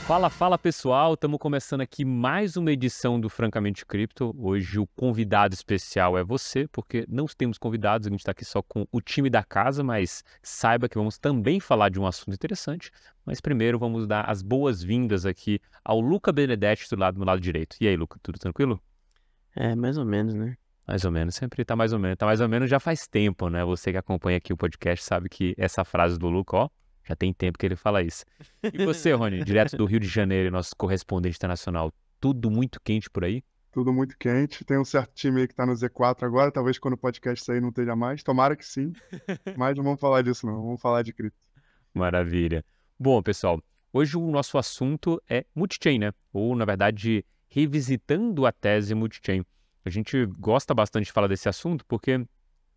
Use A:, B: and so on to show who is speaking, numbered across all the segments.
A: Fala, fala pessoal, estamos começando aqui mais uma edição do Francamente Cripto. Hoje o convidado especial é você, porque não temos convidados, a gente está aqui só com o time da casa, mas saiba que vamos também falar de um assunto interessante. Mas primeiro vamos dar as boas-vindas aqui ao Luca Benedetti do meu lado direito. E aí, Luca, tudo tranquilo?
B: Mais ou menos, né?
A: Mais ou menos, sempre tá mais ou menos já faz tempo, né? Você que acompanha aqui o podcast sabe que essa frase do Luca, ó, já tem tempo que ele fala isso. E você, Rony, direto do Rio de Janeiro, nosso correspondente internacional, tudo muito quente por aí?
C: Tudo muito quente. Tem um certo time aí que tá no Z4 agora, talvez quando o podcast sair não esteja mais. Tomara que sim, mas não vamos falar disso não, vamos falar de cripto.
A: Maravilha. Bom, pessoal, hoje o nosso assunto é multichain, né? Ou, na verdade, revisitando a tese multichain. A gente gosta bastante de falar desse assunto porque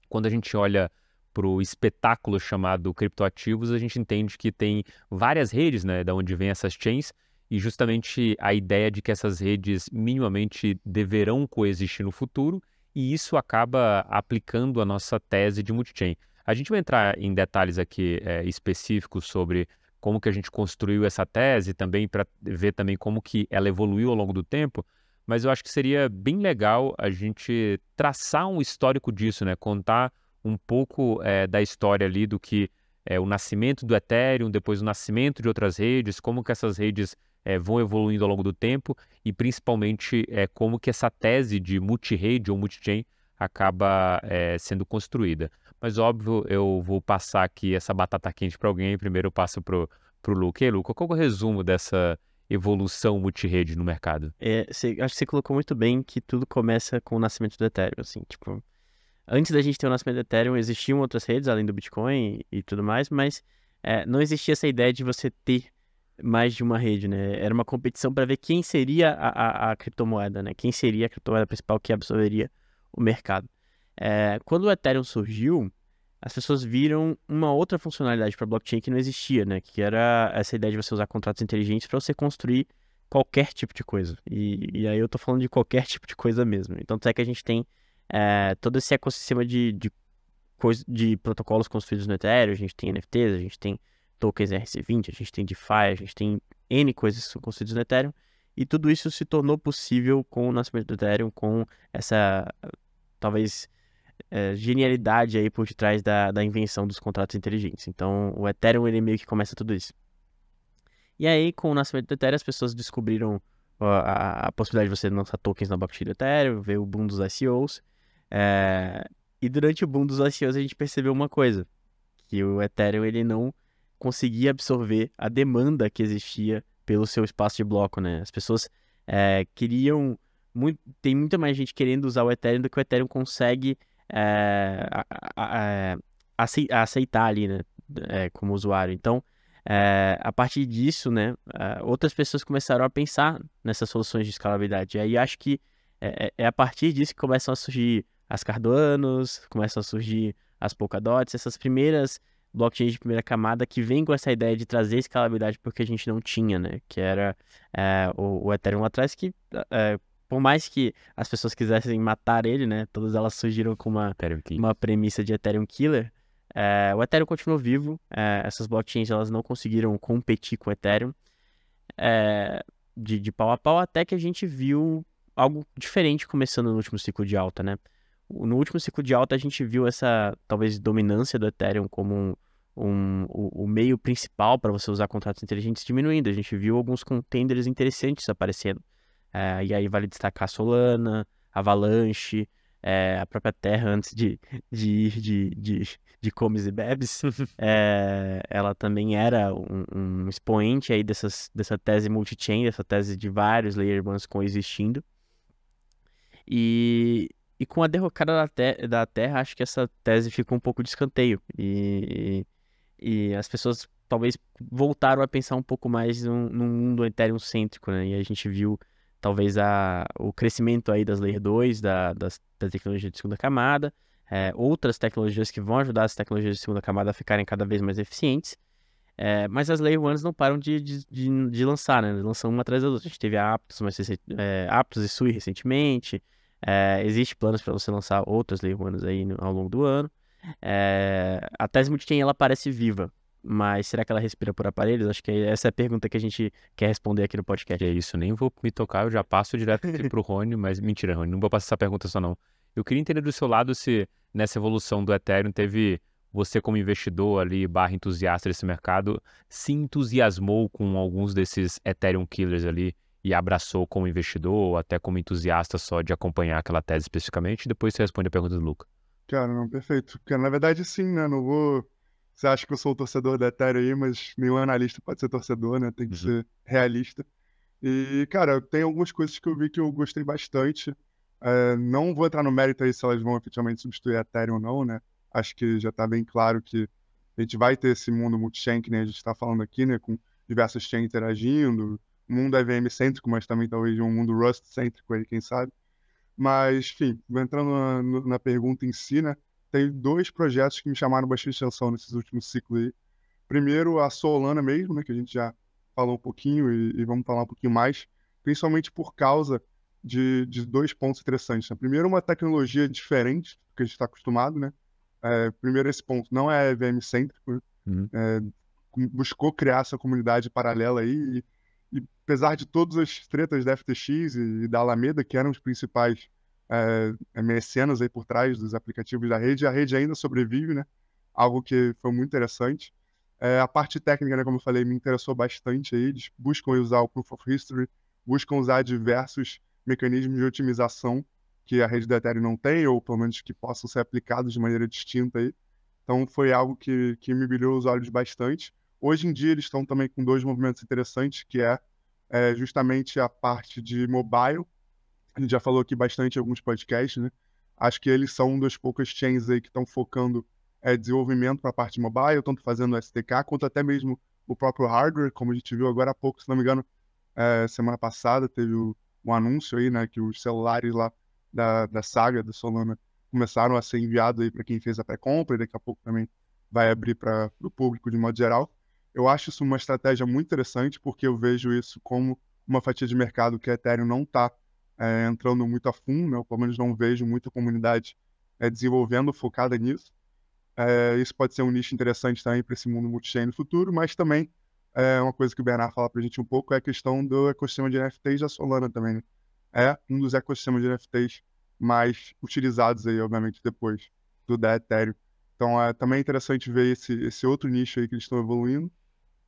A: quando a gente olha para o espetáculo chamado criptoativos, a gente entende que tem várias redes, né, da onde vêm essas chains, e justamente a ideia de que essas redes minimamente deverão coexistir no futuro, e isso acaba aplicando a nossa tese de multichain. A gente vai entrar em detalhes aqui específicos sobre como que a gente construiu essa tese, também para ver também como que ela evoluiu ao longo do tempo, mas eu acho que seria bem legal a gente traçar um histórico disso, né? Contar um pouco da história ali do que é o nascimento do Ethereum, depois o nascimento de outras redes, como que essas redes vão evoluindo ao longo do tempo e principalmente como que essa tese de multi-rede ou multi-chain acaba sendo construída. Mas óbvio, eu vou passar aqui essa batata quente para alguém, primeiro eu passo pro Luca. E aí, Luca, qual é o resumo dessa evolução multi-rede no mercado?
B: Acho que você colocou muito bem que tudo começa com o nascimento do Ethereum, assim, tipo, antes da gente ter o nascimento do Ethereum, existiam outras redes, além do Bitcoin e tudo mais, mas não existia essa ideia de você ter mais de uma rede, né? Era uma competição para ver quem seria a criptomoeda, né? Quem seria a criptomoeda principal que absorveria o mercado. Quando o Ethereum surgiu, as pessoas viram uma outra funcionalidade para blockchain que não existia, né? Que era essa ideia de você usar contratos inteligentes para você construir qualquer tipo de coisa. E aí eu tô falando de qualquer tipo de coisa mesmo. Então, é que a gente tem todo esse ecossistema de protocolos construídos no Ethereum, a gente tem NFTs, a gente tem tokens RC20, a gente tem DeFi, a gente tem N coisas que são construídas no Ethereum, e tudo isso se tornou possível com o nascimento do Ethereum, com essa, talvez, genialidade aí por detrás da invenção dos contratos inteligentes. Então, o Ethereum, ele meio que começa tudo isso. E aí, com o nascimento do Ethereum, as pessoas descobriram a possibilidade de você lançar tokens na blockchain do Ethereum, ver o boom dos ICOs, e durante o boom dos ICOs a gente percebeu uma coisa, que o Ethereum ele não conseguia absorver a demanda que existia pelo seu espaço de bloco, né? As pessoas queriam... tem muita mais gente querendo usar o Ethereum do que o Ethereum consegue aceitar ali, né? Como usuário. Então, a partir disso, né? Outras pessoas começaram a pensar nessas soluções de escalabilidade. E aí acho que é a partir disso que começam a surgir as Cardanos, começam a surgir as Polkadots, essas primeiras blockchains de primeira camada que vêm com essa ideia de trazer escalabilidade porque a gente não tinha, né? Que era o Ethereum lá atrás, que por mais que as pessoas quisessem matar ele, né? Todas elas surgiram com uma premissa de Ethereum Killer. O Ethereum continuou vivo, essas blockchains elas não conseguiram competir com o Ethereum de pau a pau, até que a gente viu algo diferente começando no último ciclo de alta, né? No último ciclo de alta a gente viu essa, talvez, dominância do Ethereum como o meio principal para você usar contratos inteligentes diminuindo. A gente viu alguns contenders interessantes aparecendo. E aí vale destacar a Solana, Avalanche, a própria Terra antes de ir de comes e bebes. Ela também era um expoente aí dessa tese multi-chain, dessa tese de vários layer 1s coexistindo. E com a derrocada da Terra, acho que essa tese ficou um pouco de escanteio. E as pessoas talvez voltaram a pensar um pouco mais num mundo Ethereum cêntrico, né? E a gente viu talvez o crescimento aí das Layer 2, da tecnologia de segunda camada, outras tecnologias que vão ajudar as tecnologias de segunda camada a ficarem cada vez mais eficientes. Mas as Layer 1s não param de lançar, né? Lançam uma atrás da outra. A gente teve a Aptos, Aptos e Sui recentemente. Existe planos para você lançar outras Layer 1s aí ao longo do ano. A tese multichain ela parece viva, mas será que ela respira por aparelhos? Acho que essa é a pergunta que a gente quer responder aqui no
A: Que
B: podcast.
A: é isso, nem vou me tocar, eu já passo direto aqui pro Rony, mas mentira, Rony, não vou passar essa pergunta só não. Eu queria entender do seu lado se nessa evolução do Ethereum teve você como investidor ali, barra entusiasta desse mercado, se entusiasmou com alguns desses Ethereum killers ali e abraçou como investidor ou até como entusiasta só de acompanhar aquela tese especificamente, e depois você responde a pergunta do Luca.
C: Cara, não, perfeito. Porque, na verdade, sim, né? Não vou. Você acha que eu sou o torcedor da Ethereum aí, mas nenhum analista pode ser torcedor, né? Tem que
A: Uhum.
C: ser realista. E, cara, tem algumas coisas que eu vi que eu gostei bastante. Não vou entrar no mérito aí se elas vão efetivamente substituir a Ethereum ou não, né? Acho que já tá bem claro que a gente vai ter esse mundo multi-chain que nem a gente está falando aqui, né? Com diversas chains interagindo, um mundo EVM-cêntrico, mas também talvez um mundo Rust-cêntrico aí, quem sabe. Mas, enfim, entrando na pergunta em si, né? Tem dois projetos que me chamaram bastante atenção nesses últimos ciclos aí. Primeiro, a Solana mesmo, né? Que a gente já falou um pouquinho e vamos falar um pouquinho mais, principalmente por causa de dois pontos interessantes, né? Primeiro, uma tecnologia diferente do que a gente está acostumado, né? Primeiro, esse ponto não é EVM-cêntrico, né?
A: Uhum.
C: Buscou criar essa comunidade paralela aí e apesar de todas as tretas da FTX e da Alameda, que eram os principais mecenas aí por trás dos aplicativos da rede, a rede ainda sobrevive, né? Algo que foi muito interessante. A parte técnica, né, como eu falei, me interessou bastante aí. Eles buscam usar o Proof of History, buscam usar diversos mecanismos de otimização que a rede da Ethereum não tem, ou pelo menos que possam ser aplicados de maneira distinta aí. Então foi algo que me brilhou os olhos bastante. Hoje em dia eles estão também com dois movimentos interessantes, que é justamente a parte de mobile. A gente já falou aqui bastante em alguns podcasts, né? Acho que eles são uma das poucas chains aí que estão focando desenvolvimento para a parte mobile, tanto fazendo o SDK, quanto até mesmo o próprio hardware, como a gente viu agora há pouco, se não me engano, semana passada teve um anúncio aí, né, que os celulares lá da Saga, da Solana, começaram a ser enviados aí para quem fez a pré-compra, e daqui a pouco também vai abrir para o público de modo geral. Eu acho isso uma estratégia muito interessante, porque eu vejo isso como uma fatia de mercado que a Ethereum não está entrando muito a fundo, né? Eu, pelo menos não vejo muita comunidade desenvolvendo focada nisso. Isso pode ser um nicho interessante também para esse mundo multi-chain no futuro, mas também uma coisa que o Bernard fala para a gente um pouco é a questão do ecossistema de NFTs da Solana também, né? É um dos ecossistemas de NFTs mais utilizados aí, obviamente, depois do da Ethereum. Então, também é interessante ver esse outro nicho aí que eles estão evoluindo.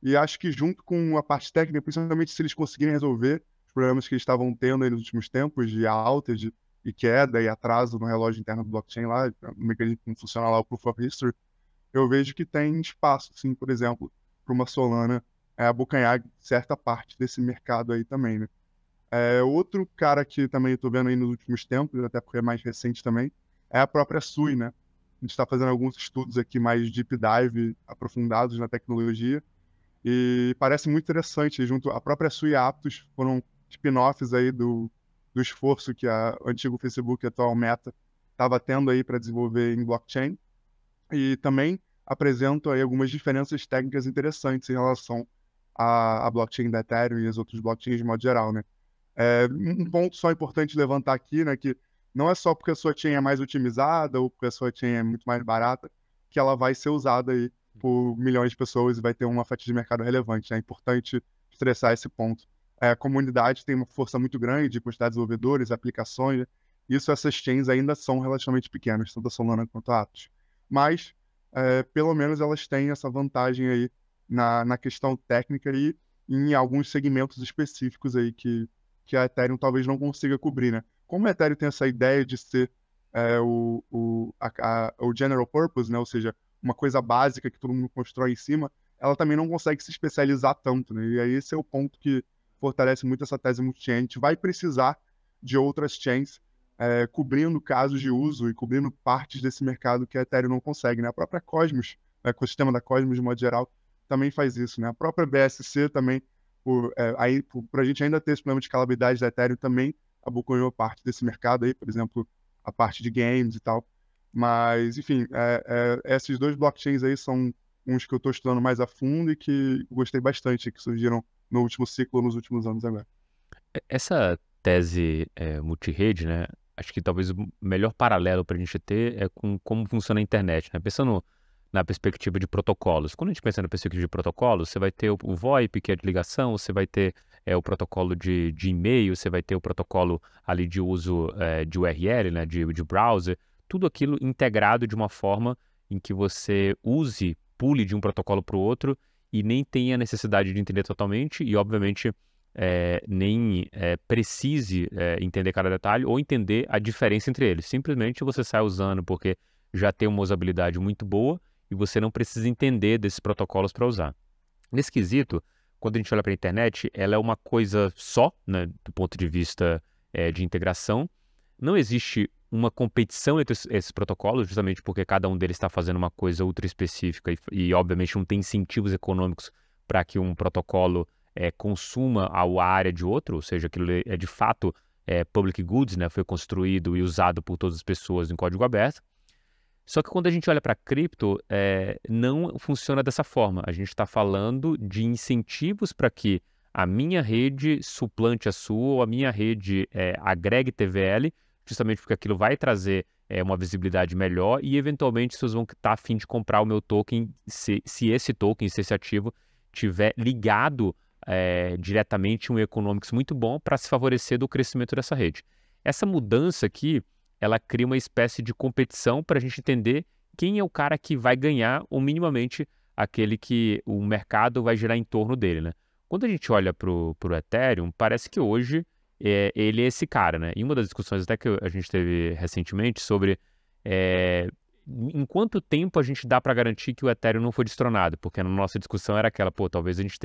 C: E acho que junto com a parte técnica, principalmente se eles conseguirem resolver os problemas que eles estavam tendo aí nos últimos tempos, de alta e queda e atraso no relógio interno do blockchain lá, no mecanismo que funciona lá, o Proof of History, eu vejo que tem espaço, sim, por exemplo, para uma Solana abocanhar certa parte desse mercado aí também, né? Outro cara que também eu tô vendo aí nos últimos tempos, até porque é mais recente também, é a própria Sui, né? A gente está fazendo alguns estudos aqui mais deep dive, aprofundados na tecnologia, e parece muito interessante. Junto a própria Sui e a Aptos foram spin-offs aí do esforço que o antigo Facebook, a atual Meta, estava tendo aí para desenvolver em blockchain, e também apresento aí algumas diferenças técnicas interessantes em relação à blockchain da Ethereum e as outras blockchains de modo geral, né? Um ponto só importante levantar aqui, né, que não é só porque a sua chain é mais otimizada ou porque a sua chain é muito mais barata que ela vai ser usada aí por milhões de pessoas e vai ter uma fatia de mercado relevante, né? É importante estressar esse ponto. A comunidade tem uma força muito grande de quantidade de desenvolvedores, aplicações, né? Isso, essas chains ainda são relativamente pequenas, tanto a Solana quanto a Aptos. Mas, pelo menos elas têm essa vantagem aí na questão técnica e em alguns segmentos específicos aí que a Ethereum talvez não consiga cobrir, né? Como a Ethereum tem essa ideia de ser o general purpose, né? Ou seja, uma coisa básica que todo mundo constrói em cima, ela também não consegue se especializar tanto, né? E aí esse é o ponto que fortalece muito essa tese multi-chain. A gente vai precisar de outras chains cobrindo casos de uso e cobrindo partes desse mercado que a Ethereum não consegue, né? A própria Cosmos, o ecossistema da Cosmos, de modo geral, também faz isso, né? A própria BSC também, para a gente ainda ter esse problema de escalabilidade da Ethereum, também abocanhou parte desse mercado aí, por exemplo, a parte de games e tal. Mas, enfim, esses dois blockchains aí são uns que eu estou estudando mais a fundo e que gostei bastante, que surgiram no último ciclo, nos últimos anos agora.
A: Essa tese multirrede, né? Acho que talvez o melhor paralelo para a gente ter é com como funciona a internet, né? Pensando na perspectiva de protocolos. Quando a gente pensa na perspectiva de protocolos, você vai ter o VoIP, que é de ligação, você vai ter o protocolo de e-mail, você vai ter o protocolo ali de uso de URL, né, de browser, tudo aquilo integrado de uma forma em que você pule de um protocolo para o outro e nem tenha necessidade de entender totalmente e, obviamente, nem precise entender cada detalhe ou entender a diferença entre eles. Simplesmente você sai usando porque já tem uma usabilidade muito boa e você não precisa entender desses protocolos para usar. Nesse quesito, quando a gente olha para a internet, ela é uma coisa só, né, do ponto de vista de integração. Não existe uma competição entre esses protocolos, justamente porque cada um deles está fazendo uma coisa ultra específica e obviamente, não tem incentivos econômicos para que um protocolo consuma a área de outro, ou seja, aquilo é de fato public goods, né, foi construído e usado por todas as pessoas em código aberto. Só que quando a gente olha para cripto, não funciona dessa forma. A gente está falando de incentivos para que a minha rede suplante a sua ou a minha rede agregue TVL, justamente porque aquilo vai trazer uma visibilidade melhor e, eventualmente, vocês vão estar a fim de comprar o meu token se esse ativo tiver ligado diretamente um economics muito bom para se favorecer do crescimento dessa rede. Essa mudança aqui, ela cria uma espécie de competição para a gente entender quem é o cara que vai ganhar ou minimamente aquele que o mercado vai girar em torno dele, né? Quando a gente olha para o Ethereum, parece que hoje ele é esse cara, né? Em uma das discussões até que a gente teve recentemente sobre em quanto tempo a gente dá para garantir que o Ethereum não foi destronado, porque a nossa discussão era aquela, talvez a gente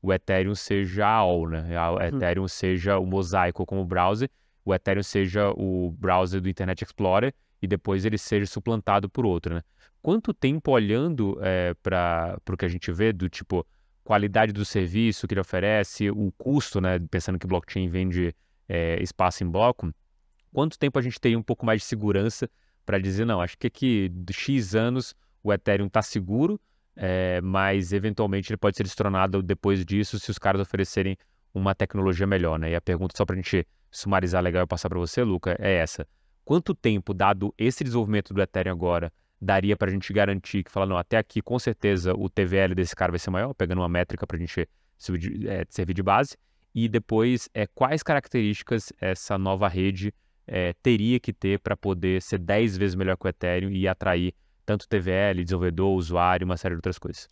A: o Ethereum seja a AOL, né? O Ethereum seja o mosaico como browser, o Ethereum seja o browser do Internet Explorer e depois ele seja suplantado por outro, né? Quanto tempo olhando para o que a gente vê do tipo qualidade do serviço que ele oferece, o custo, né? Pensando que blockchain vende espaço em bloco, quanto tempo a gente teria um pouco mais de segurança para dizer, não, acho que aqui de X anos o Ethereum está seguro, mas eventualmente ele pode ser destronado depois disso se os caras oferecerem uma tecnologia melhor, né? E a pergunta, só para a gente sumarizar legal e passar para você, Luca, é essa. Quanto tempo, dado esse desenvolvimento do Ethereum agora, daria para a gente garantir que, não, até aqui com certeza o TVL desse cara vai ser maior, pegando uma métrica para a gente servir de base, e depois quais características essa nova rede teria que ter para poder ser 10 vezes melhor que o Ethereum e atrair tanto TVL, desenvolvedor, usuário, uma série de outras coisas.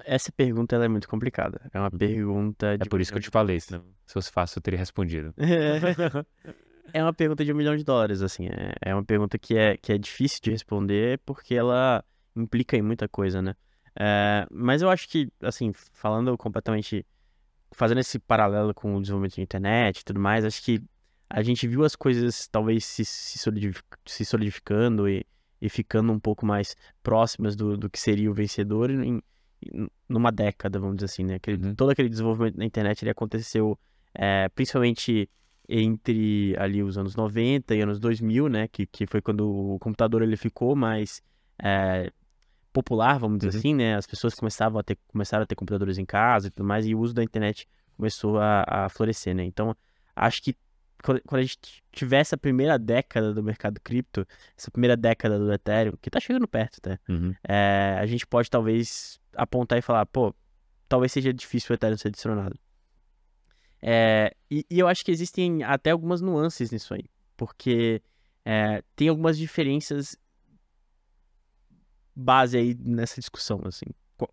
B: Essa pergunta ela é muito complicada. É uma pergunta de
A: por isso que eu te falei, se fosse fácil eu teria respondido.
B: É uma pergunta de $1 milhão, assim. É uma pergunta que é difícil de responder porque ela implica em muita coisa, né? Mas eu acho que, assim, falando completamente, fazendo esse paralelo com o desenvolvimento da internet e tudo mais, acho que a gente viu as coisas talvez se solidificando e ficando um pouco mais próximas do que seria o vencedor numa década, vamos dizer assim, né? Todo aquele desenvolvimento na internet ele aconteceu principalmente entre ali os anos 90 e anos 2000, né? Que foi quando o computador ele ficou mais popular, vamos dizer assim, né? As pessoas começaram a ter computadores em casa e tudo mais, e o uso da internet começou a florescer, né? Então, acho que quando a gente tiver essa primeira década do mercado cripto, essa primeira década do Ethereum, que tá chegando perto, tá? A gente pode talvez apontar e falar, talvez seja difícil o Ethereum ser destronado. E eu acho que existem até algumas nuances nisso aí, porque tem algumas diferenças base aí nessa discussão, assim.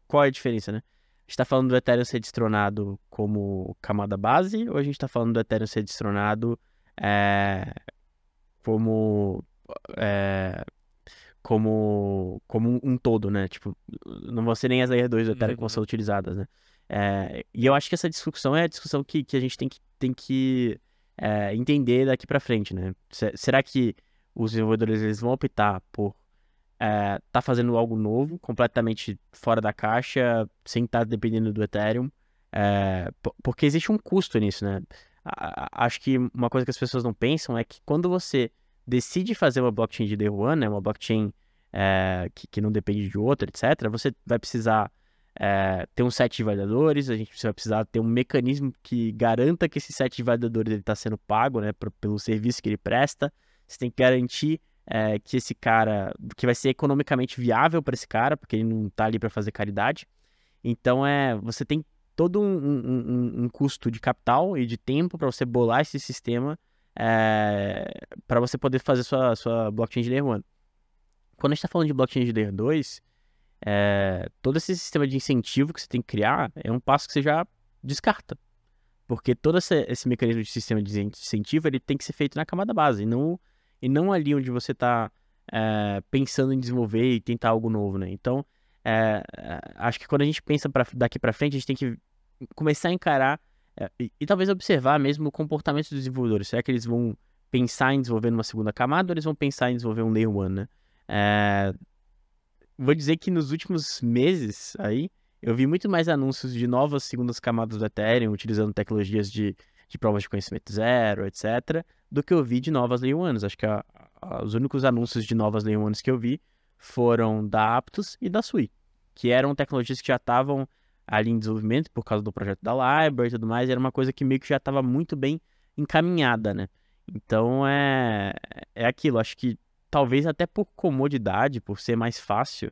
B: Qual é a diferença, né? A gente tá falando do Ethereum ser destronado como camada base, ou a gente tá falando do Ethereum ser destronado como um todo, né? Tipo, não vão ser nem as Layer 2 do Ethereum que vão ser utilizadas, né? E eu acho que essa discussão é a discussão que a gente tem que entender daqui pra frente, né? Será que os desenvolvedores eles vão optar por tá fazendo algo novo, completamente fora da caixa, sem estar dependendo do Ethereum, porque existe um custo nisso, né? Acho que uma coisa que as pessoas não pensam é que quando você decide fazer uma blockchain de Day One, né, uma blockchain que não depende de outra, etc., você vai precisar ter um set de validadores, você vai precisar ter um mecanismo que garanta que esse set de validadores está sendo pago, né, pelo serviço que ele presta. Você tem que garantir que esse cara, que vai ser economicamente viável para esse cara, porque ele não tá ali para fazer caridade. Então, você tem todo um custo de capital e de tempo para você bolar esse sistema para você poder fazer sua blockchain de Layer 1. Quando a gente está falando de blockchain de Layer 2, todo esse sistema de incentivo que você tem que criar é um passo que você já descarta. Porque todo esse mecanismo de sistema de incentivo ele tem que ser feito na camada base, e não ali onde você está pensando em desenvolver e tentar algo novo, né? Então, acho que quando a gente pensa daqui para frente, a gente tem que começar a encarar e talvez observar mesmo o comportamento dos desenvolvedores. Será que eles vão pensar em desenvolver numa segunda camada ou eles vão pensar em desenvolver um Layer 1, né? Vou dizer que nos últimos meses aí, eu vi muito mais anúncios de novas segundas camadas do Ethereum, utilizando tecnologias de provas de conhecimento zero, etc., do que eu vi de novas Layer 1s. Acho que os únicos anúncios de novas Layer 1s que eu vi foram da Aptos e da Sui, que eram tecnologias que já estavam ali em desenvolvimento por causa do projeto da Library e tudo mais, era uma coisa que meio que já estava muito bem encaminhada, né? Então, é aquilo, acho que talvez até por comodidade, por ser mais fácil,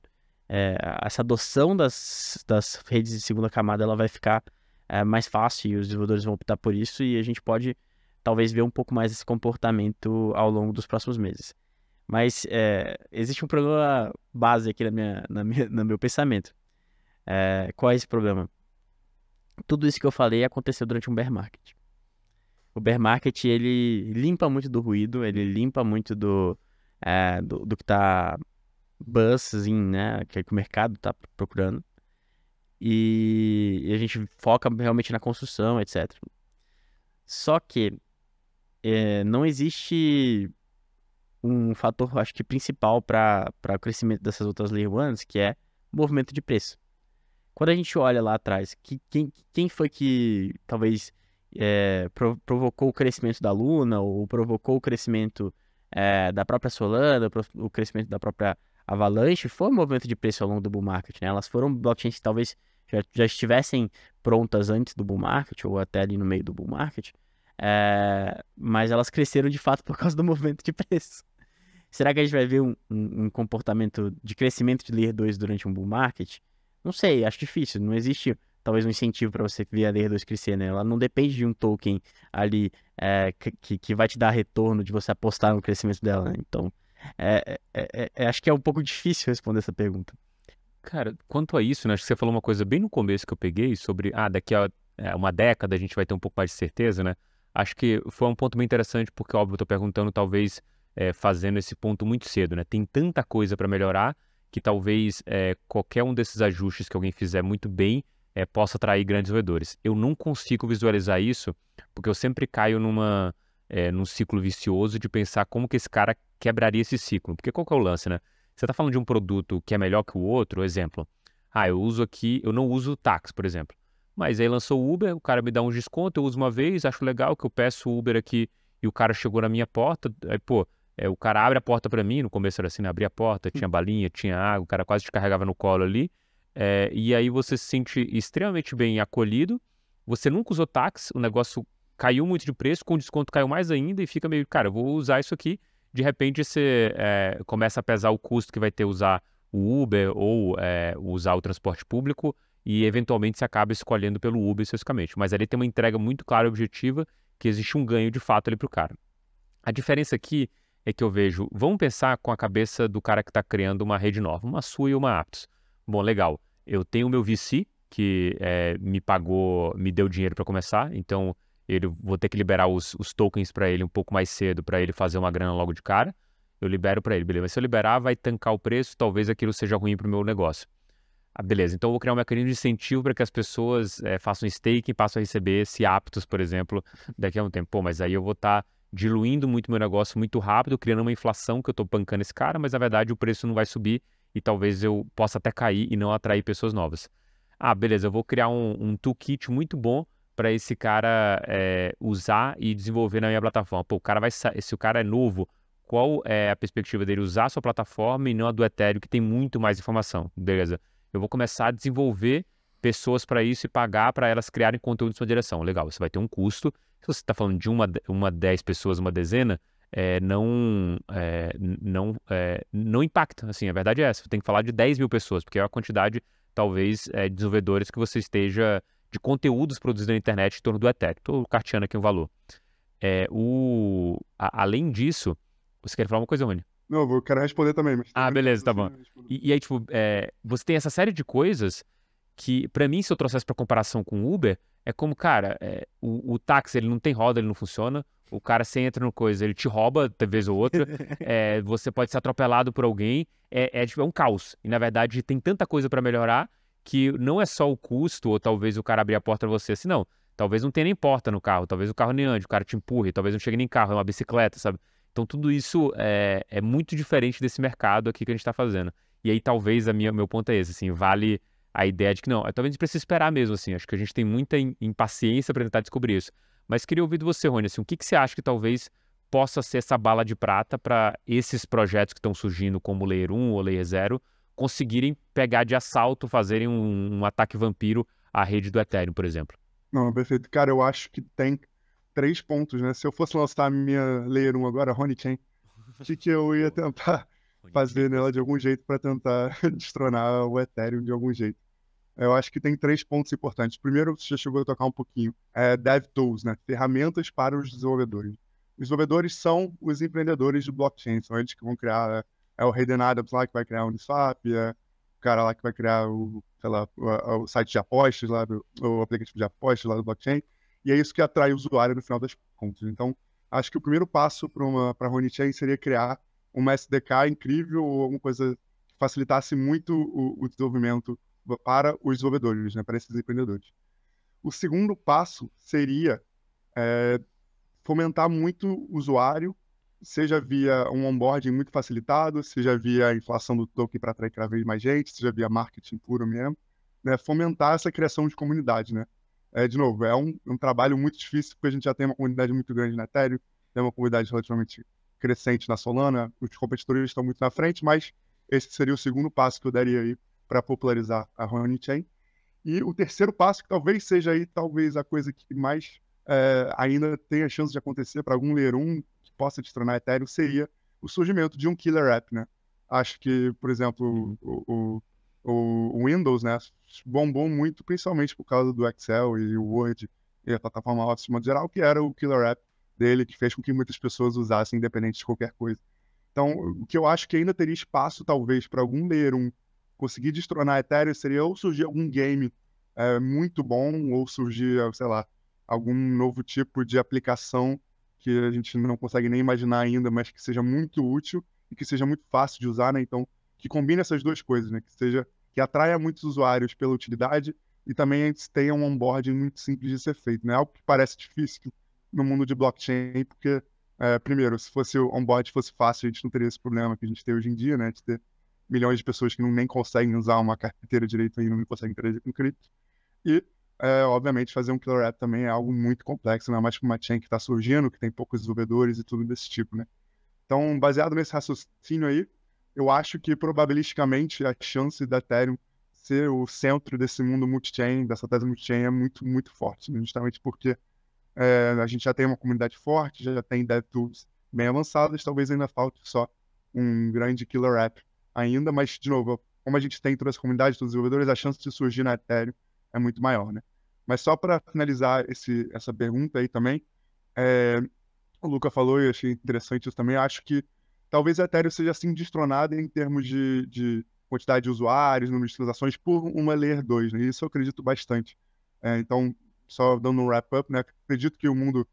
B: essa adoção das redes de segunda camada ela vai ficar mais fácil e os desenvolvedores vão optar por isso e a gente pode talvez ver um pouco mais esse comportamento ao longo dos próximos meses. Mas existe um problema base aqui no meu pensamento. Qual é esse problema? Tudo isso que eu falei aconteceu durante um bear market. O bear market, ele limpa muito do ruído, ele limpa muito do que está buzzing, né, que o mercado está procurando. E a gente foca realmente na construção, etc. Só que não existe um fator, acho que principal para o crescimento dessas outras Layer 1s, que é movimento de preço. Quando a gente olha lá atrás, quem foi que talvez provocou o crescimento da Luna ou provocou o crescimento da própria Solana, o crescimento da própria Avalanche, foi um movimento de preço ao longo do bull market, né? Elas foram blockchains que talvez já estivessem prontas antes do bull market ou até ali no meio do bull market, mas elas cresceram de fato por causa do movimento de preço. Será que a gente vai ver um comportamento de crescimento de Layer 2 durante um bull market? Não sei, acho difícil. Não existe talvez um incentivo para você ver a Layer 2 crescer, né? Ela não depende de um token ali que vai te dar retorno de você apostar no crescimento dela, né? Então, acho que é um pouco difícil responder essa pergunta.
A: Cara, quanto a isso, né, acho que você falou uma coisa bem no começo que eu peguei sobre, daqui a uma década a gente vai ter um pouco mais de certeza, né? Acho que foi um ponto bem interessante porque, óbvio, eu tô perguntando talvez fazendo esse ponto muito cedo, né? Tem tanta coisa para melhorar que talvez qualquer um desses ajustes que alguém fizer muito bem possa atrair grandes roedores. Eu não consigo visualizar isso porque eu sempre caio num ciclo vicioso de pensar como que esse cara quebraria esse ciclo. Porque qual que é o lance, né? Você está falando de um produto que é melhor que o outro, exemplo. Eu não uso táxi, por exemplo. Mas aí lançou o Uber, o cara me dá um desconto, eu uso uma vez, acho legal que eu peço o Uber aqui e o cara chegou na minha porta, aí, pô, o cara abre a porta para mim, no começo era assim, né? Abria a porta, tinha balinha, tinha água, o cara quase te carregava no colo ali, e aí você se sente extremamente bem acolhido, você nunca usou táxi, o negócio caiu muito de preço, com o desconto caiu mais ainda e fica meio, cara, eu vou usar isso aqui, de repente você começa a pesar o custo que vai ter usar o Uber ou usar o transporte público e eventualmente você acaba escolhendo pelo Uber especificamente. Mas ali tem uma entrega muito clara e objetiva que existe um ganho de fato ali para o cara. A diferença aqui é que eu vejo, vamos pensar com a cabeça do cara que está criando uma rede nova, uma Sui e uma Aptos. Bom, legal, eu tenho o meu VC que me deu dinheiro para começar, então vou ter que liberar os tokens para ele um pouco mais cedo, para ele fazer uma grana logo de cara. Eu libero para ele, beleza. Mas se eu liberar, vai tancar o preço, talvez aquilo seja ruim para o meu negócio. Beleza, então eu vou criar um mecanismo de incentivo para que as pessoas façam staking e passem a receber esse Aptos, por exemplo, daqui a um tempo. Pô, mas aí eu vou estar diluindo muito meu negócio muito rápido, criando uma inflação que eu estou pancando esse cara, mas na verdade o preço não vai subir e talvez eu possa até cair e não atrair pessoas novas. Beleza, eu vou criar um toolkit muito bom para esse cara usar e desenvolver na minha plataforma. Pô, se o cara é novo, qual é a perspectiva dele usar a sua plataforma e não a do Ethereum, que tem muito mais informação? Beleza. Eu vou começar a desenvolver pessoas para isso e pagar para elas criarem conteúdo em sua direção. Legal, você vai ter um custo. Se você está falando de uma 10 pessoas, uma dezena, não impacta, assim, a verdade é essa. Você tem que falar de 10 mil pessoas, porque é a quantidade, talvez, de desenvolvedores que você esteja, de conteúdos produzidos na internet em torno do Ethereum. Estou carteando aqui um valor. Além disso, você quer falar uma coisa, Rony?
C: Não, eu quero responder também, mas...
A: Beleza, tá bom. E aí, tipo, você tem essa série de coisas que, pra mim, se eu trouxesse pra comparação com o Uber, é como, cara, o táxi, ele não tem roda, ele não funciona. O cara, você entra no coisa, ele te rouba, de vez ou outra. Você pode ser atropelado por alguém. Tipo, é um caos. E, na verdade, tem tanta coisa pra melhorar que não é só o custo, ou talvez o cara abrir a porta pra você, assim, não. Talvez não tenha nem porta no carro, talvez o carro nem ande, o cara te empurre, talvez não chegue nem carro, é uma bicicleta, sabe? Então, tudo isso é muito diferente desse mercado aqui que a gente está fazendo. E aí, talvez, meu ponto é esse, assim, vale a ideia de que não, talvez a gente precise esperar mesmo, assim, acho que a gente tem muita impaciência para tentar descobrir isso. Mas queria ouvir de você, Rony, assim, o que você acha que talvez possa ser essa bala de prata para esses projetos que estão surgindo, como o Layer 1 ou Layer 0, conseguirem pegar de assalto, fazerem um ataque vampiro à rede do Ethereum, por exemplo?
C: Não, perfeito. Cara, eu acho que tem 3 pontos, né? Se eu fosse lançar a minha Layer 1 agora, Honeychain, o que eu ia tentar fazer nela de algum jeito para tentar destronar o Ethereum de algum jeito? Eu acho que tem 3 pontos importantes. Primeiro, você já chegou a tocar um pouquinho, DevTools, né? Ferramentas para os desenvolvedores. Os desenvolvedores são os empreendedores de blockchain, são eles que vão criar, o Hayden Adams lá que vai criar o Uniswap, o cara lá que vai criar sei lá, o site de apostas lá, o aplicativo de apostas lá do blockchain, e é isso que atrai o usuário no final das contas. Então, acho que o primeiro passo para a Honeychain seria criar uma SDK incrível ou alguma coisa que facilitasse muito o desenvolvimento para os desenvolvedores, né, para esses empreendedores. O segundo passo seria fomentar muito o usuário, seja via um onboarding muito facilitado, seja via a inflação do token para atrair cada vez mais gente, seja via marketing puro mesmo, né, fomentar essa criação de comunidade, né. De novo, é um trabalho muito difícil, porque a gente já tem uma comunidade muito grande na Ethereum, tem uma comunidade relativamente crescente na Solana, os competidores estão muito na frente, mas esse seria o segundo passo que eu daria aí para popularizar a Honeychain. E o terceiro passo, que talvez seja aí, talvez a coisa que mais ainda tenha chance de acontecer para algum Layer 1 que possa destronar Ethereum, seria o surgimento de um killer app, né? Acho que, por exemplo, o Windows, né, bombou muito, principalmente por causa do Excel e o Word e a plataforma Office de modo geral, que era o killer app dele, que fez com que muitas pessoas usassem, independente de qualquer coisa. Então, o que eu acho que ainda teria espaço, talvez, para algum Layer 1 conseguir destronar a Ethereum seria ou surgir algum game muito bom, ou surgir, sei lá, algum novo tipo de aplicação que a gente não consegue nem imaginar ainda, mas que seja muito útil e que seja muito fácil de usar, né? Então, que combine essas duas coisas, né? Que atraia muitos usuários pela utilidade e também tenha um onboarding muito simples de ser feito, né? Algo que parece difícil no mundo de blockchain, porque, primeiro, se fosse o onboard fosse fácil, a gente não teria esse problema que a gente tem hoje em dia, né? De ter milhões de pessoas que nem conseguem usar uma carteira direito ainda, não conseguem interagir com cripto. E, obviamente, fazer um killer app também é algo muito complexo, não é mais que uma chain que está surgindo, que tem poucos desenvolvedores e tudo desse tipo, né? Então, baseado nesse raciocínio aí, eu acho que, probabilisticamente, a chance da Ethereum ser o centro desse mundo multi-chain, dessa tese multi-chain, é muito, muito forte, né? Justamente porque a gente já tem uma comunidade forte, já tem DevTools bem avançadas, talvez ainda falte só um grande killer app ainda, mas, de novo, como a gente tem toda essa comunidade, todos os desenvolvedores, a chance de surgir na Ethereum é muito maior, né? Mas só para finalizar essa pergunta aí também, o Luca falou e eu achei interessante isso também, eu acho que talvez a Ethereum seja assim destronada em termos de quantidade de usuários, número de transações por uma Layer 2, né? Isso eu acredito bastante. Então, só dando um wrap-up, né? Acredito que o mundo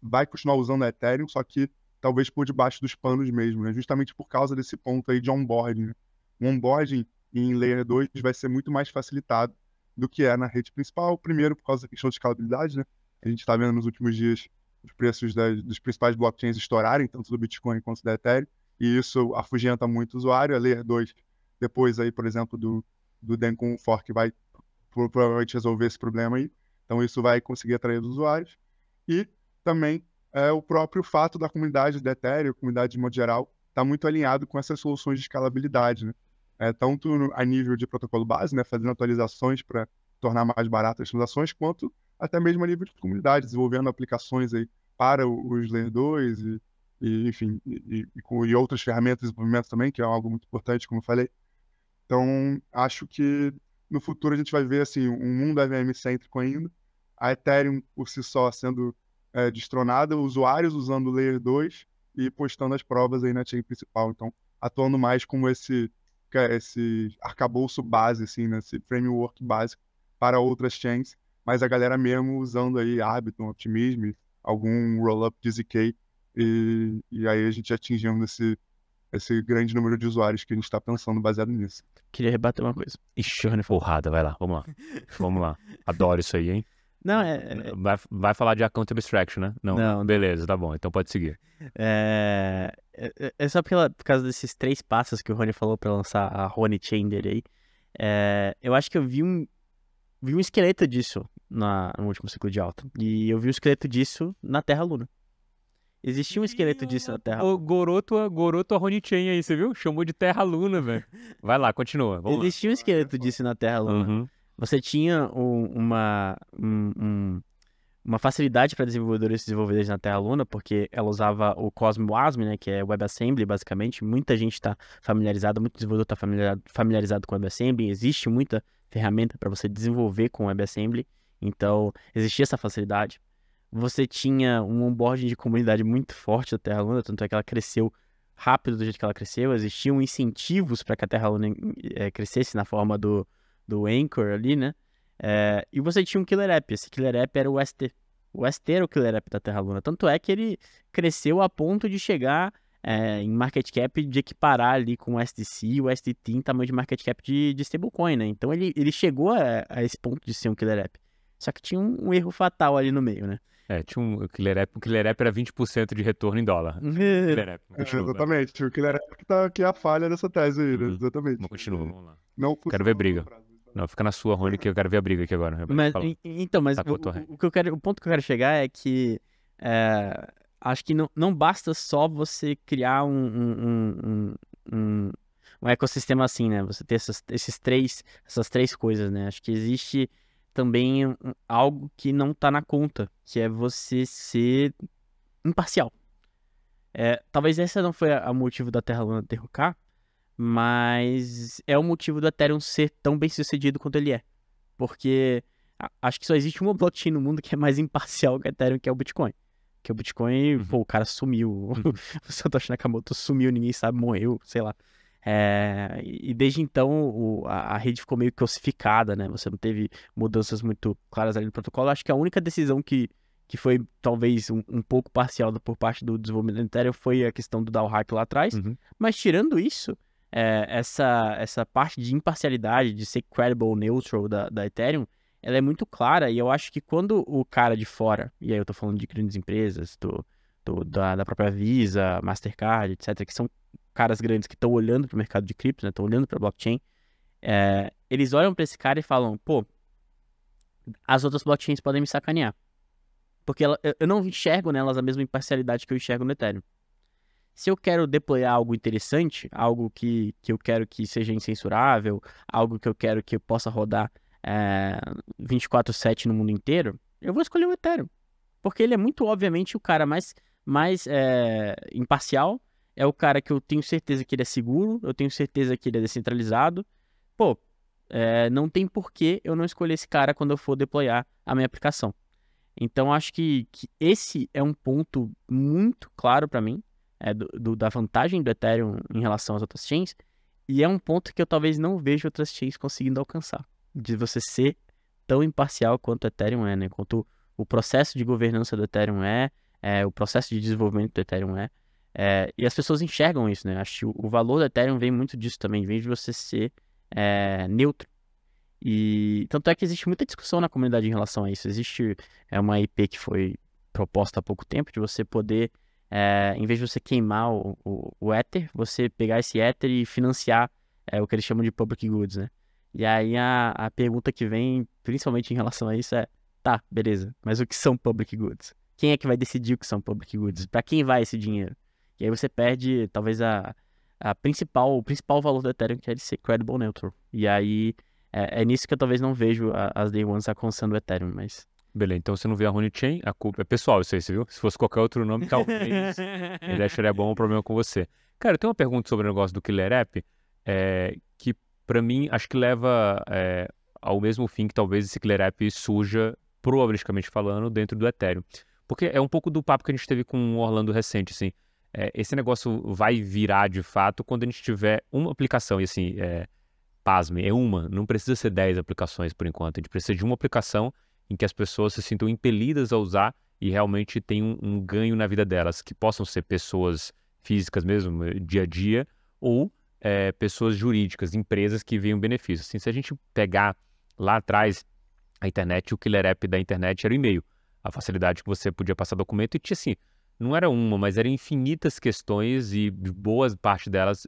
C: vai continuar usando a Ethereum, só que talvez por debaixo dos panos mesmo, né? Justamente por causa desse ponto aí de onboarding, né? O onboarding em Layer 2 vai ser muito mais facilitado do que é na rede principal, primeiro por causa da questão de escalabilidade, né? A gente está vendo nos últimos dias os preços dos principais blockchains estourarem, tanto do Bitcoin quanto da Ethereum, e isso afugenta muito o usuário. A Layer 2, depois aí, por exemplo, do Dencun Fork, vai provavelmente resolver esse problema aí, então isso vai conseguir atrair os usuários. E também o próprio fato da comunidade da Ethereum, a comunidade de modo geral, está muito alinhado com essas soluções de escalabilidade, né? Tanto a nível de protocolo base, né, fazendo atualizações para tornar mais baratas as transações, quanto até mesmo a nível de comunidade, desenvolvendo aplicações aí para os Layer 2 e enfim, e outras ferramentas de desenvolvimento também, que é algo muito importante, como eu falei. Então, acho que no futuro a gente vai ver assim, um mundo AVM-cêntrico ainda, a Ethereum por si só sendo destronada, usuários usando o Layer 2 e postando as provas aí na chain principal. Então, atuando mais como esse arcabouço base, assim, né? Esse framework básico para outras chains, mas a galera mesmo usando aí Arbitrum, Optimism, algum rollup de ZK, e aí a gente atingindo esse grande número de usuários que a gente está pensando baseado nisso.
B: Queria rebater uma coisa.
A: Ixi, Rony, porrada, vai lá, vamos lá. Vamos lá. Adoro isso aí, hein?
B: Não,
A: Vai falar de account abstraction, né?
B: Não.
A: Beleza, tá bom, então pode seguir.
B: É só por causa desses 3 passos que o Rony falou pra lançar a Rony Chain dele aí. Eu acho que eu vi um esqueleto disso no último ciclo de alta. E eu vi o esqueleto disso na Terra Luna. Existia um esqueleto disso na Terra.
A: O Goroto a Rony Chain aí, você viu? Chamou de Terra Luna, velho. Vai lá, continua.
B: Existia um esqueleto disso na Terra Luna.
A: Uhum.
B: Você tinha uma facilidade para desenvolvedores na Terra Luna, porque ela usava o Cosmo WASM, né, que é WebAssembly, basicamente. Muita gente está familiarizado, muito desenvolvedor está familiarizado com WebAssembly. Existe muita ferramenta para você desenvolver com WebAssembly. Então, existia essa facilidade. Você tinha um onboarding de comunidade muito forte da Terra Luna, tanto é que ela cresceu rápido do jeito que ela cresceu. Existiam incentivos para que a Terra Luna crescesse na forma do Anchor ali, né? E você tinha um Killer App. Esse Killer App era o ST. O ST era o Killer App da Terra Luna. Tanto é que ele cresceu a ponto de chegar em market cap, de equiparar ali com o STC e o STT em tamanho de market cap de stablecoin, né? Então ele chegou a esse ponto de ser um Killer App. Só que tinha um erro fatal ali no meio, né?
A: Tinha um Killer App. O Killer App era 20% de retorno em dólar. Killer App.
C: Exatamente. O Killer App que é a falha dessa tese aí, né? Exatamente.
A: Vamos continuar, vamos lá.
C: Não
A: quero ver briga. Não, fica na sua, Rony, que eu quero ver a briga aqui agora.
B: Mas
A: tá,
B: o ponto que eu quero chegar é que acho que não basta só você criar um ecossistema assim, né? Você ter essas 3 coisas, né? Acho que existe também algo que não tá na conta, que é você ser imparcial. Talvez esse não foi o motivo da Terra Luna derrocar, mas é o motivo do Ethereum ser tão bem sucedido quanto ele é. Porque acho que só existe uma blockchain no mundo que é mais imparcial que o Ethereum, que é o Bitcoin. Que o Bitcoin, o cara sumiu. O Satoshi Nakamoto sumiu, ninguém sabe, morreu, sei lá. E desde então a rede ficou meio que ossificada, né? Você não teve mudanças muito claras ali no protocolo. Acho que a única decisão que foi talvez um pouco parcial por parte do desenvolvimento do Ethereum foi a questão do DAO hack lá atrás. Mas tirando isso, essa parte de imparcialidade, de ser credible, neutral da Ethereum, ela é muito clara. E eu acho que quando o cara de fora, e aí eu tô falando de grandes empresas, da própria Visa, Mastercard, etc., que são caras grandes que estão olhando para o mercado de cripto, né, estão olhando para a blockchain, eles olham para esse cara e falam, pô, as outras blockchains podem me sacanear. Porque eu não enxergo nelas a mesma imparcialidade que eu enxergo no Ethereum. Se eu quero deployar algo interessante, algo que eu quero que seja incensurável, algo que eu quero que eu possa rodar 24/7 no mundo inteiro, eu vou escolher o Ethereum. Porque ele é muito obviamente o cara mais imparcial, é o cara que eu tenho certeza que ele é seguro, eu tenho certeza que ele é descentralizado. Pô, não tem porquê eu não escolher esse cara quando eu for deployar a minha aplicação. Então, acho que esse é um ponto muito claro para mim, da vantagem do Ethereum em relação às outras chains, e é um ponto que eu talvez não vejo outras chains conseguindo alcançar, de você ser tão imparcial quanto o Ethereum né? Quanto o processo de governança do Ethereum o processo de desenvolvimento do Ethereum e as pessoas enxergam isso, né? Acho que o valor do Ethereum vem muito disso também, vem de você ser neutro. E tanto é que existe muita discussão na comunidade em relação a isso. Existe uma IP que foi proposta há pouco tempo de você poder, em vez de você queimar o Ether, você pegar esse Ether e financiar o que eles chamam de public goods, né? E aí a pergunta que vem, principalmente em relação a isso, tá, beleza, mas o que são public goods? Quem é que vai decidir o que são public goods? Para quem vai esse dinheiro? E aí você perde, talvez, o principal valor do Ethereum, que é ele ser credible neutral. E aí, é nisso que eu talvez não vejo as Day Ones alcançando o Ethereum, mas...
A: Beleza, então você não vê a Chain, a culpa é pessoal, isso aí, você viu? Se fosse qualquer outro nome, talvez ele acharia bom um problema com você. Cara, eu tenho uma pergunta sobre o negócio do Killer App, que pra mim acho que leva ao mesmo fim que talvez esse Killer App surja, probabilisticamente falando, dentro do Ethereum. Porque é um pouco do papo que a gente teve com o Orlando recente, assim. Esse negócio vai virar de fato quando a gente tiver uma aplicação, e assim, pasme, é uma, não precisa ser 10 aplicações por enquanto, a gente precisa de uma aplicação em que as pessoas se sintam impelidas a usar e realmente tenham um ganho na vida delas, que possam ser pessoas físicas mesmo, dia a dia, ou pessoas jurídicas, empresas que venham benefícios. Assim, se a gente pegar lá atrás a internet, o killer app da internet era o e-mail, a facilidade que você podia passar documento e tinha assim, não era uma, mas eram infinitas questões e boa parte delas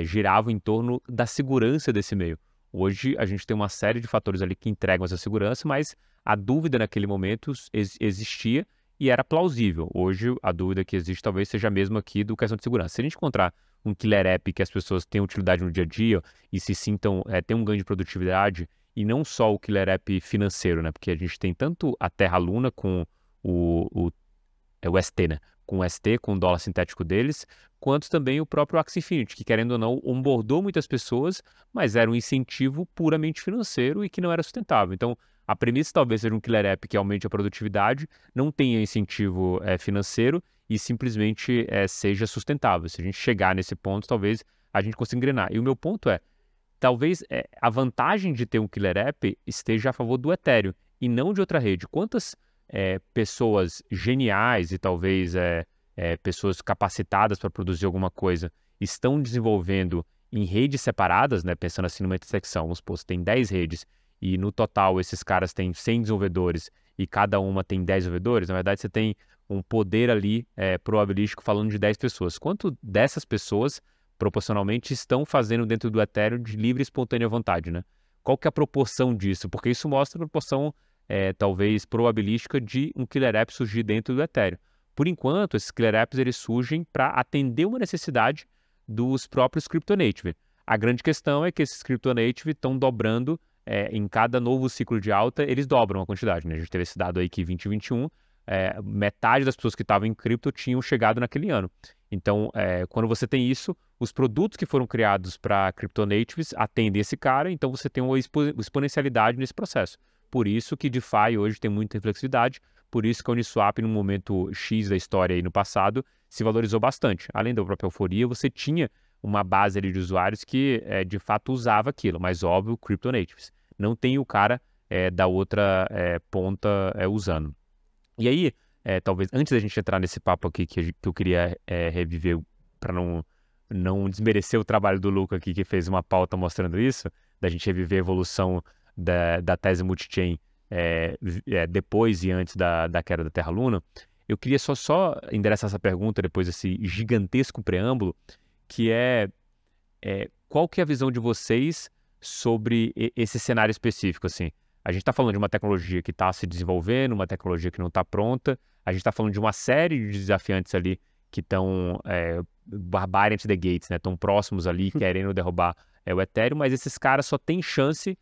A: giravam em torno da segurança desse e-mail. Hoje a gente tem uma série de fatores ali que entregam essa segurança, mas a dúvida naquele momento existia e era plausível. Hoje a dúvida que existe talvez seja a mesma aqui do questão de segurança. Se a gente encontrar um killer app que as pessoas tenham utilidade no dia a dia e se sintam, tenham um ganho de produtividade, e não só o killer app financeiro, né? Porque a gente tem tanto a Terra Luna com o ST, né? Com o ST, com o dólar sintético deles, quanto também o próprio Axie Infinity, que querendo ou não, onboardou muitas pessoas, mas era um incentivo puramente financeiro e que não era sustentável. Então, a premissa talvez seja um killer app que aumente a produtividade, não tenha incentivo financeiro e simplesmente seja sustentável. Se a gente chegar nesse ponto, talvez a gente consiga engrenar. E o meu ponto talvez a vantagem de ter um killer app esteja a favor do Ethereum e não de outra rede. Quantas pessoas geniais e talvez pessoas capacitadas para produzir alguma coisa estão desenvolvendo em redes separadas, né? Pensando assim numa intersecção, vamos supor, você tem 10 redes e no total esses caras têm 100 desenvolvedores e cada uma tem 10 desenvolvedores, na verdade você tem um poder ali probabilístico falando de 10 pessoas. Quanto dessas pessoas proporcionalmente estão fazendo dentro do Ethereum de livre e espontânea vontade, né? Qual que é a proporção disso? Porque isso mostra a proporção talvez probabilística de um killer app surgir dentro do Ethereum. Por enquanto, esses killer apps eles surgem para atender uma necessidade dos próprios CryptoNative. A grande questão é que esses CryptoNative estão dobrando em cada novo ciclo de alta, eles dobram a quantidade, né? A gente teve esse dado aí que em 2021, metade das pessoas que estavam em cripto tinham chegado naquele ano. Então, quando você tem isso, os produtos que foram criados para CryptoNatives atendem esse cara, então você tem uma exponencialidade nesse processo. Por isso que DeFi hoje tem muita reflexividade, por isso que a Uniswap, no momento X da história aí no passado, se valorizou bastante. Além da própria euforia, você tinha uma base ali de usuários que de fato usava aquilo, mas óbvio, CryptoNatives. Não tem o cara da outra ponta usando. E aí, talvez, antes da gente entrar nesse papo aqui que eu queria reviver para não desmerecer o trabalho do Luca aqui, que fez uma pauta mostrando isso, da gente reviver a evolução da tese multi-chain depois e antes da queda da Terra Luna, eu queria só endereçar essa pergunta depois desse gigantesco preâmbulo, que qual que é a visão de vocês sobre esse cenário específico, assim? A gente está falando de uma tecnologia que está se desenvolvendo, uma tecnologia que não está pronta, a gente está falando de uma série de desafiantes ali que estão barbarian to the gates, né? Estão próximos ali, querendo derrubar o Ethereum, mas esses caras só têm chance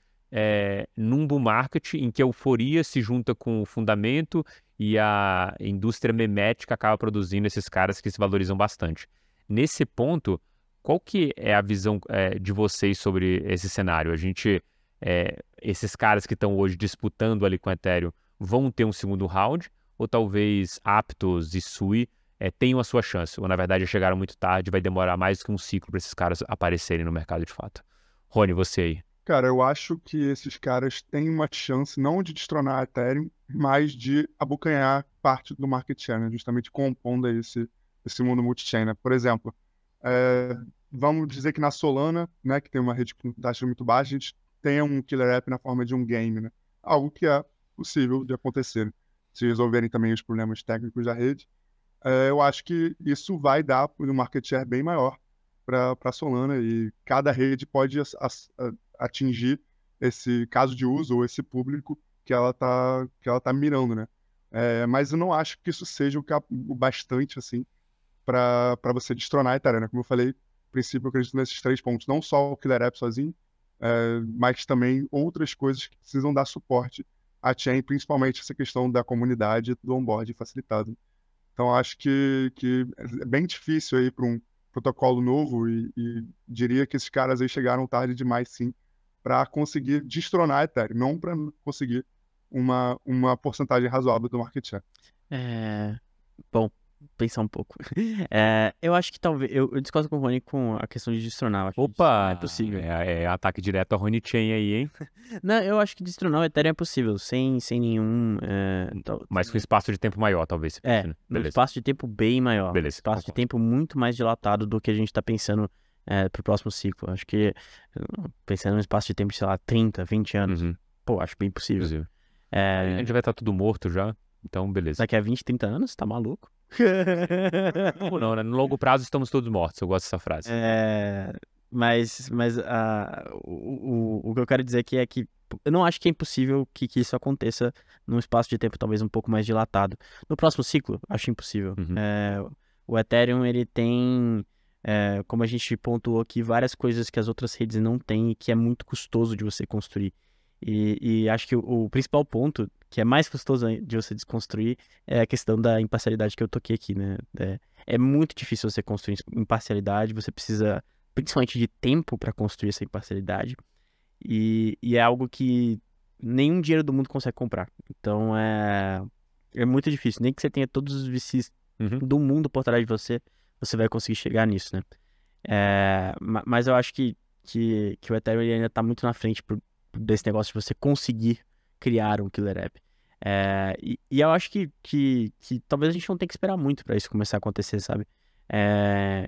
A: num bull market em que a euforia se junta com o fundamento e a indústria memética acaba produzindo esses caras que se valorizam bastante. Nesse ponto, qual que é a visão de vocês sobre esse cenário? Esses caras que estão hoje disputando ali com o Ethereum vão ter um segundo round? Ou talvez Aptos e Sui tenham a sua chance? Ou na verdade já chegaram muito tarde, vai demorar mais que um ciclo para esses caras aparecerem no mercado de fato? Rony, você aí.
C: Cara, eu acho que esses caras têm uma chance não de destronar a Ethereum, mas de abocanhar parte do market share, né? Justamente compondo esse mundo multi-chain, né? Por exemplo, vamos dizer que na Solana, né, que tem uma rede com taxa muito baixa, a gente tem um killer app na forma de um game, né? Algo que é possível de acontecer, né? Se resolverem também os problemas técnicos da rede. Eu acho que isso vai dar um market share bem maior para a Solana e cada rede pode atingir esse caso de uso ou esse público que ela tá mirando, né? Mas eu não acho que isso seja o bastante, assim, para você destronar a Ethereum, né? Como eu falei, no princípio eu acredito nesses 3 pontos. Não só o Killer App sozinho, mas também outras coisas que precisam dar suporte a chain, principalmente essa questão da comunidade do onboarding facilitado. Então, acho que é bem difícil aí para um protocolo novo e diria que esses caras aí chegaram tarde demais, sim, para conseguir destronar a Ethereum, não para conseguir uma porcentagem razoável do market share.
B: Bom, pensar um pouco. Eu acho que talvez... Eu discordo com o Rony com a questão de destronar. Eu acho que isso não é possível.
A: É ataque direto a Rony Chain aí, hein?
B: Não, eu acho que destronar o Ethereum é possível, sem nenhum...
A: Mas com espaço de tempo maior, talvez.
B: Um
A: Beleza.
B: espaço de tempo bem maior.
A: Beleza,
B: Um espaço de
A: concordo.
B: tempo muito mais dilatado do que a gente está pensando pro próximo ciclo. Acho que, pensando num espaço de tempo de, sei lá, 30, 20 anos,
A: Uhum.
B: pô, acho bem possível.
A: Inclusive. A gente vai estar tudo morto já, então beleza.
B: Daqui a 20, 30 anos, tá maluco?
A: Ou não, né? No longo prazo estamos todos mortos, eu gosto dessa frase.
B: Mas o que eu quero dizer aqui é que eu não acho que é impossível que isso aconteça num espaço de tempo talvez um pouco mais dilatado. No próximo ciclo, acho impossível.
A: Uhum.
B: O Ethereum, ele tem, como a gente pontuou aqui, várias coisas que as outras redes não têm e que é muito custoso de você construir. E acho que o principal ponto, que é mais custoso de você desconstruir, é a questão da imparcialidade que eu toquei aqui, né? É muito difícil você construir imparcialidade, você precisa principalmente de tempo para construir essa imparcialidade, e é algo que nenhum dinheiro do mundo consegue comprar. Então é muito difícil, nem que você tenha todos os VCs do mundo por trás de você, você vai conseguir chegar nisso, né? Mas eu acho que o Ethereum ele ainda está muito na frente desse negócio de você conseguir criar um killer app. E eu acho que talvez a gente não tenha que esperar muito para isso começar a acontecer, sabe?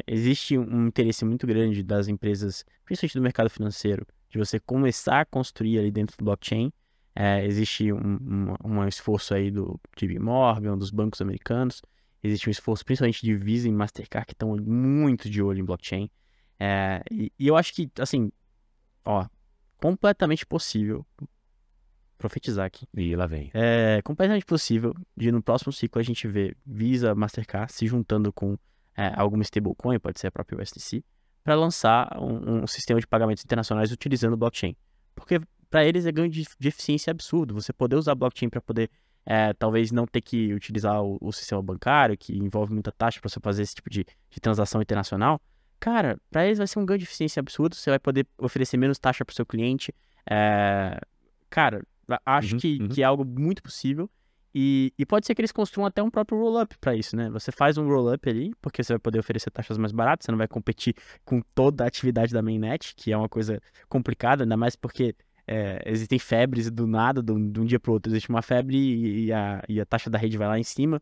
B: Existe um interesse muito grande das empresas, principalmente do mercado financeiro, de você começar a construir ali dentro do blockchain. Existe um esforço aí do JP Morgan, dos bancos americanos. Existe um esforço principalmente de Visa e Mastercard, que estão muito de olho em blockchain. E eu acho que, assim, completamente possível profetizar aqui.
A: E lá vem.
B: É completamente possível de no próximo ciclo a gente ver Visa, Mastercard se juntando com alguma stablecoin, pode ser a própria USDC, para lançar um sistema de pagamentos internacionais utilizando blockchain. Porque para eles é ganho de eficiência absurdo. Você poder usar blockchain para poder talvez não ter que utilizar o sistema bancário, que envolve muita taxa para você fazer esse tipo de transação internacional. Cara, para eles vai ser um ganho de eficiência absurdo. Você vai poder oferecer menos taxa para o seu cliente. Cara, acho que é algo muito possível. E pode ser que eles construam até um próprio roll-up para isso, né? Você faz um roll-up ali, porque você vai poder oferecer taxas mais baratas, você não vai competir com toda a atividade da mainnet, que é uma coisa complicada, ainda mais porque existem febres do nada, de um dia para o outro. Existe uma febre e a taxa da rede vai lá em cima.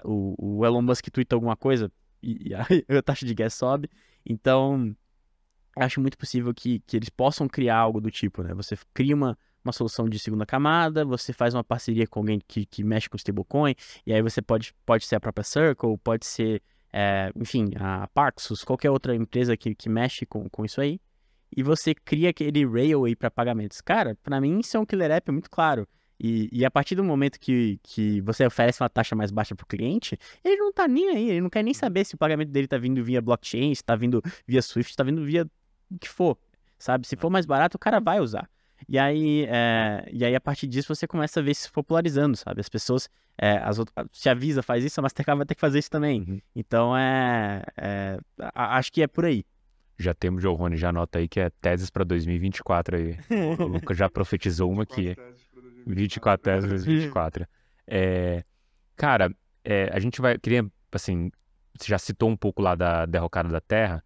B: O Elon Musk tweeta alguma coisa e a taxa de gas sobe. Então, acho muito possível que eles possam criar algo do tipo, né? Você cria uma solução de segunda camada, você faz uma parceria com alguém que mexe com stablecoin, e aí você pode ser a própria Circle, pode ser, enfim, a Paxos, qualquer outra empresa que mexe com isso aí, e você cria aquele railway para pagamentos. Cara, para mim isso é um killer app muito claro. E a partir do momento que você oferece uma taxa mais baixa para o cliente, ele não tá nem aí, ele não quer nem saber se o pagamento dele tá vindo via blockchain, se tá vindo via Swift, tá vindo via o que for, sabe? Se for mais barato, o cara vai usar. E aí, a partir disso, você começa a ver isso se popularizando, sabe? As pessoas, se a Visa faz isso, a Mastercard vai ter que fazer isso também. Então, acho que é por aí.
A: Já temos, Giovanni, já anota aí que é teses para 2024 aí. O Lucas já profetizou uma aqui. 24 teses para 2024. Cara, a gente queria, assim, você já citou um pouco lá da derrocada da Terra,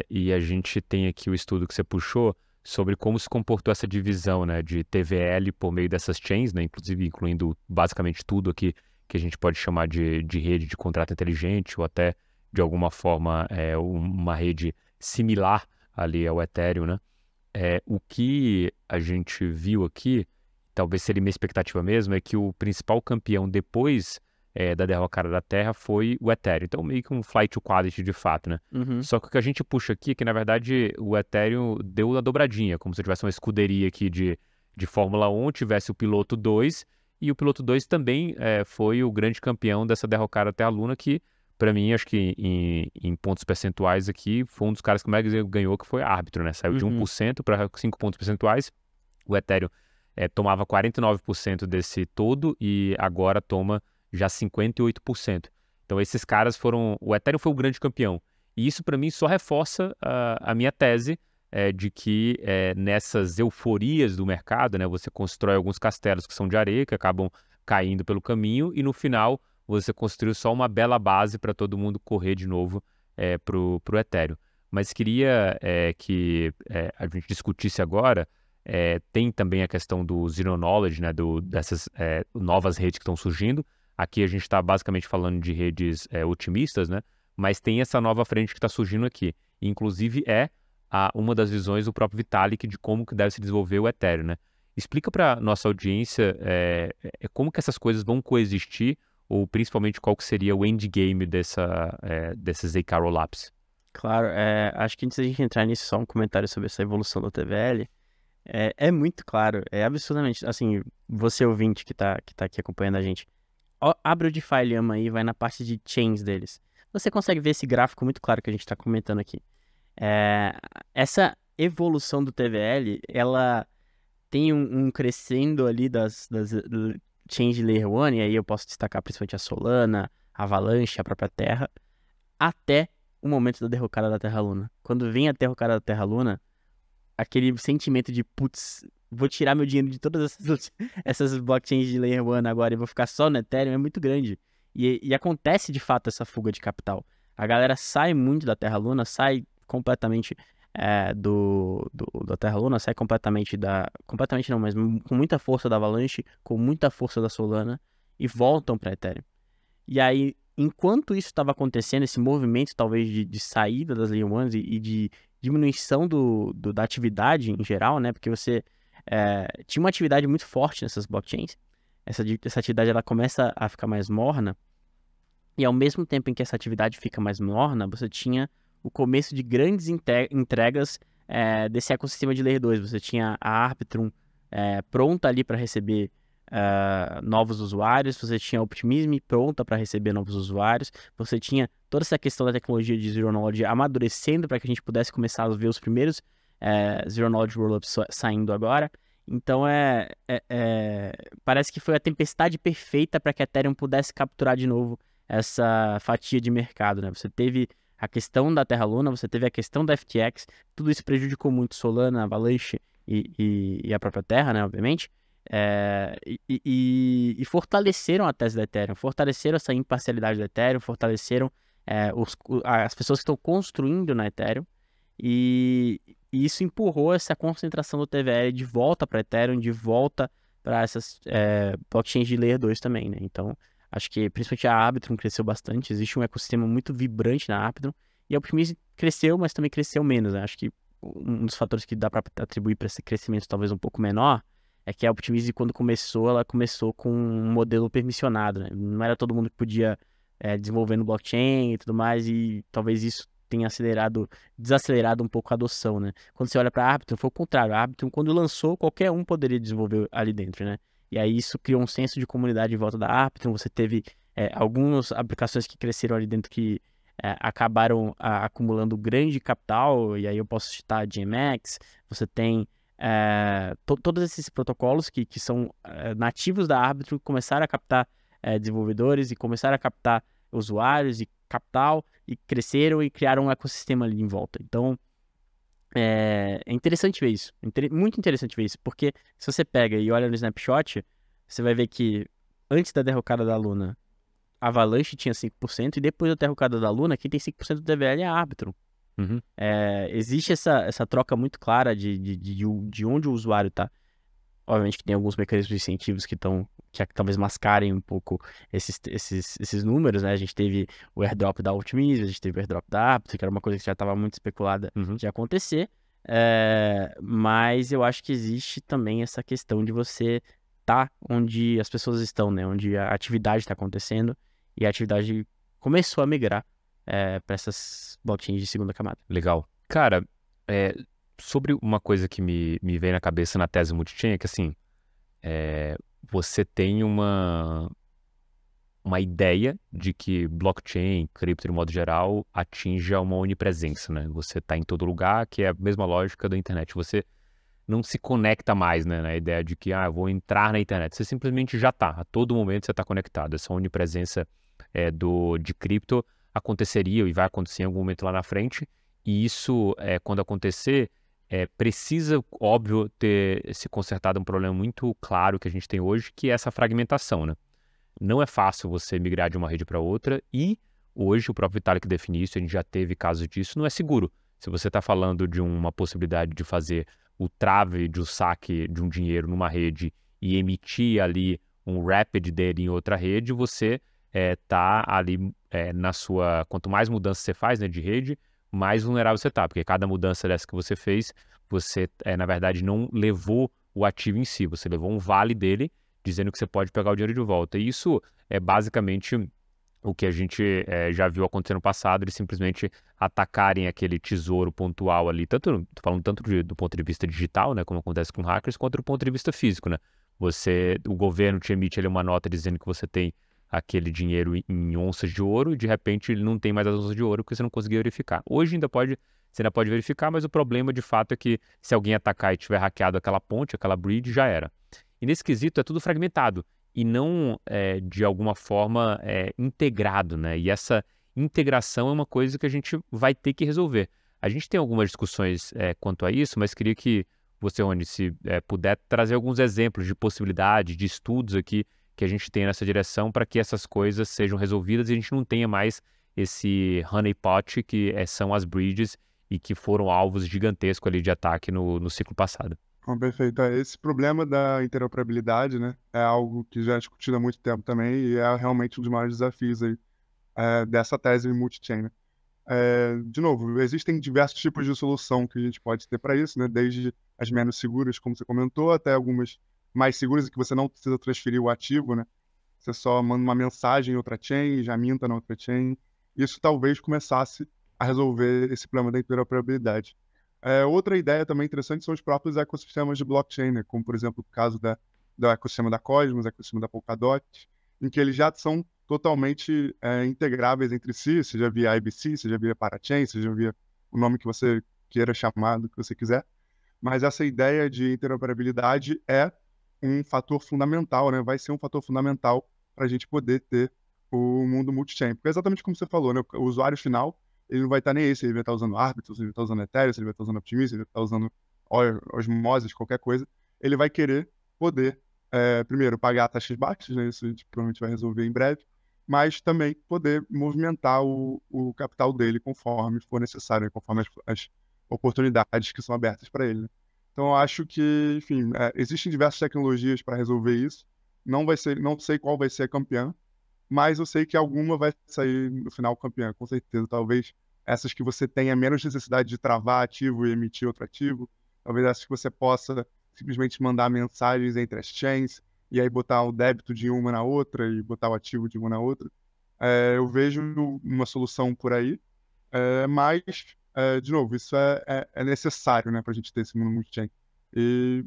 A: e a gente tem aqui o estudo que você puxou sobre como se comportou essa divisão, né, de TVL por meio dessas chains, né, inclusive incluindo basicamente tudo aqui que a gente pode chamar de rede de contrato inteligente ou até, de alguma forma, uma rede similar ali ao Ethereum, né? O que a gente viu aqui, talvez seria minha expectativa mesmo, é que o principal campeão depois da derrocada da Terra foi o Ethereum. Então, meio que um flight to quality de fato, né? Só que o que a gente puxa aqui é que, na verdade, o Ethereum deu a dobradinha, como se tivesse uma escuderia aqui de Fórmula 1, tivesse o piloto 2, e o piloto 2 também foi o grande campeão dessa derrocada até a Luna, que, para mim, acho que em pontos percentuais aqui, foi um dos caras que mais ganhou, que foi árbitro, né? Saiu de 1% para 5 pontos percentuais. O Ethereum tomava 49% desse todo e agora toma já 58%. Então esses caras o Ethereum foi o grande campeão. E isso para mim só reforça a minha tese de que nessas euforias do mercado, né, você constrói alguns castelos que são de areia, que acabam caindo pelo caminho, e no final você construiu só uma bela base para todo mundo correr de novo pro Ethereum. Mas queria que a gente discutisse agora, tem também a questão do Zero Knowledge, né, dessas novas redes que estão surgindo. Aqui a gente está basicamente falando de redes otimistas, né, mas tem essa nova frente que está surgindo aqui. Inclusive uma das visões do próprio Vitalik de como que deve se desenvolver o Ethereum, né? Explica para nossa audiência como que essas coisas vão coexistir, ou principalmente qual que seria o endgame dessa ZK Rollups.
B: Claro, acho que antes da gente entrar nisso, só um comentário sobre essa evolução do TVL. É muito claro, absurdamente, assim, você ouvinte que tá aqui acompanhando a gente, abre o DeFi Llama aí, vai na parte de chains deles. Você consegue ver esse gráfico muito claro que a gente está comentando aqui. Essa evolução do TVL, ela tem um crescendo ali das chains de Layer 1, e aí eu posso destacar principalmente a Solana, a Avalanche, a própria Terra, até o momento da derrocada da Terra Luna. Quando vem a derrocada da Terra Luna, aquele sentimento de, putz, vou tirar meu dinheiro de todas essas blockchains de Layer 1 agora e vou ficar só no Ethereum, é muito grande. E acontece de fato essa fuga de capital. A galera sai muito da Terra Luna, sai completamente da Terra Luna, sai completamente completamente não, mas com muita força da Avalanche, com muita força da Solana, e voltam para Ethereum. E aí, enquanto isso estava acontecendo, esse movimento talvez de saída das Layer 1 e de diminuição da atividade em geral, né? Porque você tinha uma atividade muito forte nessas blockchains. Essa atividade ela começa a ficar mais morna, e ao mesmo tempo em que essa atividade fica mais morna, você tinha o começo de grandes entregas desse ecossistema de Layer 2. Você tinha a Arbitrum pronta ali para receber novos usuários, você tinha a Optimism pronta para receber novos usuários, você tinha toda essa questão da tecnologia de Zero Knowledge amadurecendo para que a gente pudesse começar a ver os primeiros Zero Knowledge Rollups saindo agora. Então parece que foi a tempestade perfeita para que a Ethereum pudesse capturar de novo essa fatia de mercado, né? Você teve a questão da Terra Luna, você teve a questão da FTX, tudo isso prejudicou muito Solana, Avalanche e a própria Terra, né, obviamente, e fortaleceram a tese da Ethereum, fortaleceram essa imparcialidade da Ethereum, fortaleceram as pessoas que estão construindo na Ethereum, e isso empurrou essa concentração do TVL de volta para a Ethereum, de volta para essas blockchains de Layer 2 também, né? Então, acho que principalmente a Arbitrum cresceu bastante, existe um ecossistema muito vibrante na Arbitrum, e a Optimism cresceu, mas também cresceu menos, né? Acho que um dos fatores que dá para atribuir para esse crescimento talvez um pouco menor é que a Optimism, quando começou, ela começou com um modelo permissionado, né? Não era todo mundo que podia desenvolver no blockchain e tudo mais, e talvez isso tenha desacelerado um pouco a adoção, né? Quando você olha para a Arbitrum, foi o contrário. A Arbitrum, quando lançou, qualquer um poderia desenvolver ali dentro, né? E aí isso criou um senso de comunidade em volta da Arbitrum. Você teve algumas aplicações que cresceram ali dentro que acabaram acumulando grande capital, e aí eu posso citar a GMX. Você tem todos esses protocolos que são nativos da Arbitrum, começaram a captar desenvolvedores e começaram a captar usuários e capital, e cresceram e criaram um ecossistema ali em volta. Então, é interessante ver isso, muito interessante ver isso, porque se você pega e olha no snapshot, você vai ver que antes da derrocada da Luna, a Avalanche tinha 5%, e depois da derrocada da Luna, quem tem 5% do TVL é a Arbitrum.
A: Uhum.
B: Existe essa troca muito clara de onde o usuário está. Obviamente que tem alguns mecanismos de incentivos que talvez mascarem um pouco esses números, né? A gente teve o airdrop da Optimism, a gente teve o airdrop da Arbitrum, que era uma coisa que já estava muito especulada de acontecer. Mas eu acho que existe também essa questão de você estar onde as pessoas estão, né? Onde a atividade está acontecendo, e a atividade começou a migrar para essas blockchains de segunda camada.
A: Legal. Cara, sobre uma coisa que me vem na cabeça na tese multichain é que, assim, você tem uma ideia de que blockchain, cripto de modo geral, atinja uma onipresença, né? Você está em todo lugar, que é a mesma lógica da internet. Você não se conecta mais, né, na ideia de que, eu vou entrar na internet. Você simplesmente já está, a todo momento você está conectado. Essa onipresença de cripto aconteceria e vai acontecer em algum momento lá na frente, e isso, quando acontecer, precisa, óbvio, ter se consertado um problema muito claro que a gente tem hoje, que é essa fragmentação, né? Não é fácil você migrar de uma rede para outra, e hoje o próprio Vitalik define isso, a gente já teve casos disso, não é seguro. Se você está falando de uma possibilidade de fazer o trave de um saque de um dinheiro numa rede e emitir ali um rapid dele em outra rede, você está ali na sua... Quanto mais mudança você faz, né, de rede, mais vulnerável você está, porque cada mudança dessa que você fez, você, na verdade, não levou o ativo em si, você levou um vale dele, dizendo que você pode pegar o dinheiro de volta. E isso é basicamente o que a gente já viu acontecer no passado, eles simplesmente atacarem aquele tesouro pontual ali, tô falando tanto do ponto de vista digital, né, como acontece com hackers, quanto do ponto de vista físico, né? O governo te emite ali uma nota dizendo que você tem aquele dinheiro em onças de ouro, e de repente ele não tem mais as onças de ouro porque você não conseguiu verificar. Hoje você ainda pode verificar, mas o problema de fato é que se alguém atacar e tiver hackeado aquela ponte, aquela bridge, já era. E nesse quesito é tudo fragmentado e não de alguma forma integrado, né? E essa integração é uma coisa que a gente vai ter que resolver. A gente tem algumas discussões quanto a isso, mas queria que você, Rony, se puder trazer alguns exemplos de possibilidade, de estudos aqui que a gente tem nessa direção para que essas coisas sejam resolvidas e a gente não tenha mais esse honeypot que são as bridges e que foram alvos gigantescos ali de ataque no ciclo passado.
C: Perfeito. Esse problema da interoperabilidade, né, é algo que já é discutido há muito tempo também e é realmente um dos maiores desafios aí, dessa tese multi-chain, né? De novo, existem diversos tipos de solução que a gente pode ter para isso, né, desde as menos seguras, como você comentou, até algumas mais seguras em que você não precisa transferir o ativo, né? Você só manda uma mensagem em outra chain, já minta na outra chain. Isso talvez começasse a resolver esse problema da interoperabilidade. Outra ideia também interessante são os próprios ecossistemas de blockchain, né? Como, por exemplo, o caso do ecossistema da Cosmos, ecossistema da Polkadot, em que eles já são totalmente integráveis entre si, seja via IBC, seja via Parachain, seja via o nome que você queira chamar, do que você quiser. Mas essa ideia de interoperabilidade é um fator fundamental, né? Vai ser um fator fundamental para a gente poder ter o mundo multi-chain. Porque é exatamente como você falou, né? O usuário final, ele não vai estar nem aí se ele vai estar usando Arbitrum, se ele vai estar usando Ethereum, se ele vai estar usando Optimism, se ele vai estar usando Osmosis, qualquer coisa. Ele vai querer poder, primeiro, pagar taxas baixas, né? Isso a gente provavelmente vai resolver em breve, mas também poder movimentar o capital dele conforme for necessário, né? Conforme as oportunidades que são abertas para ele, né? Então, eu acho que, enfim, existem diversas tecnologias para resolver isso. Não sei qual vai ser a campeã, mas eu sei que alguma vai sair no final campeã, com certeza. Talvez essas que você tenha menos necessidade de travar ativo e emitir outro ativo. Talvez essas que você possa simplesmente mandar mensagens entre as chains e aí botar o débito de uma na outra e botar o ativo de uma na outra. Eu vejo uma solução por aí, mas, de novo, isso é necessário, né, para a gente ter esse mundo multi-chain. E